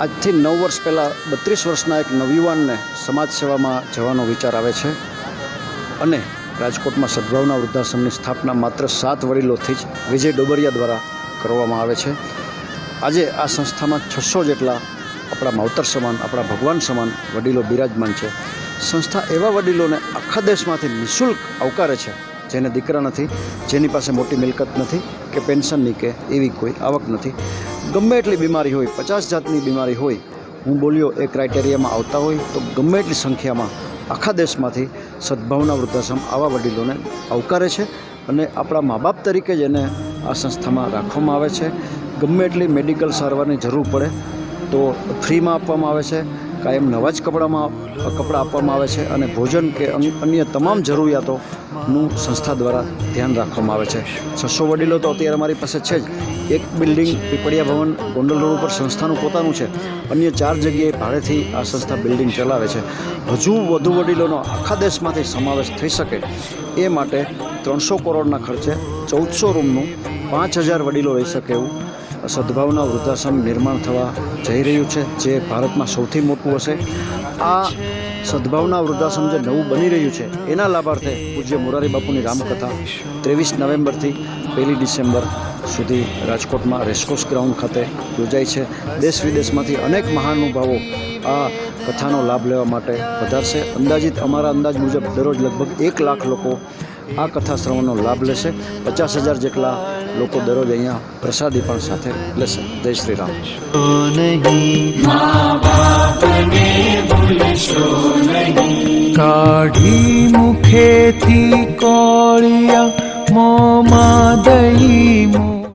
આજથી 9 વર્ષ પહેલાં 32 વર્ષના એક નવયુવાનને સમાજ સેવામાં જવાનો વિચાર આવે છે અને રાજકોટમાં સદભાવના વૃદ્ધાશ્રમની સ્થાપના માત્ર 7 વડીલોથી જ વિજય ડોબરિયા દ્વારા કરવામાં આવે છે. આજે આ સંસ્થામાં 600 જેટલા આપણા માવતર સમાન, આપણા ભગવાન સમાન વડીલો બિરાજમાન છે. સંસ્થા એવા વડીલોને આખા દેશમાંથી નિઃશુલ્ક આવકારે છે જેને દીકરા નથી, જેની પાસે મોટી મિલકત નથી કે પેન્શનની કે એવી કોઈ આવક નથી. ગમે એટલી બીમારી હોય, 50 જાતની બીમારી હોય, હું બોલ્યો એ ક્રાઇટેરિયામાં આવતા હોય તો ગમે એટલી સંખ્યામાં આખા દેશમાંથી સદભાવના વૃદ્ધાશ્રમ આવા વડીલોને આવકારે છે અને આપણા મા બાપ તરીકે જ એને આ સંસ્થામાં રાખવામાં આવે છે. ગમે એટલી મેડિકલ સારવારની જરૂર પડે તો ફ્રીમાં આપવામાં આવે છે. કાયમ નવા જ કપડાં આપવામાં આવે છે અને ભોજન કે અન્ય તમામ જરૂરિયાતોનું સંસ્થા દ્વારા ધ્યાન રાખવામાં આવે છે. 600 વડીલો તો અત્યારે અમારી પાસે છે જ. એક બિલ્ડિંગ પીપળિયા ભવન ગોંડલ રોડ ઉપર સંસ્થાનું પોતાનું છે. અન્ય 4 જગ્યાએ ભાડેથી આ સંસ્થા બિલ્ડિંગ ચલાવે છે. હજુ વધુ વડીલોનો આખા દેશમાંથી સમાવેશ થઈ શકે એ માટે 300 કરોડના ખર્ચે 1400 રૂમનું 5000 વડીલો રહી શકે એવું સદભાવના વૃદ્ધાશ્રમ નિર્માણ થવા જઈ રહ્યું છે, જે ભારતમાં સૌથી મોટું હશે. આ સદભાવના વૃદ્ધાશ્રમ જે નવું બની રહ્યું છે એના લાભાર્થે પૂજ્ય મોરારી બાપુની રામકથા 23 નવેમ્બરથી 1 ડિસેમ્બર સુધી રાજકોટમાં રેસકોર્સ ગ્રાઉન્ડ ખાતે યોજાય છે. દેશ વિદેશમાંથી અનેક મહાનુભાવો આ કથાનો લાભ લેવા માટે પધારશે. અંદાજિત અમારા અંદાજ મુજબ દરરોજ લગભગ 1 લાખ લોકો આ કથા શ્રવણનો લાભ લેશે. 50,000 જેટલા લોકો દરરોજ અહીંયા પ્રસાદી પણ સાથે લેશે. જય શ્રી રામ. કાઢી મુખેથી કોળિયા મોમાં દહીં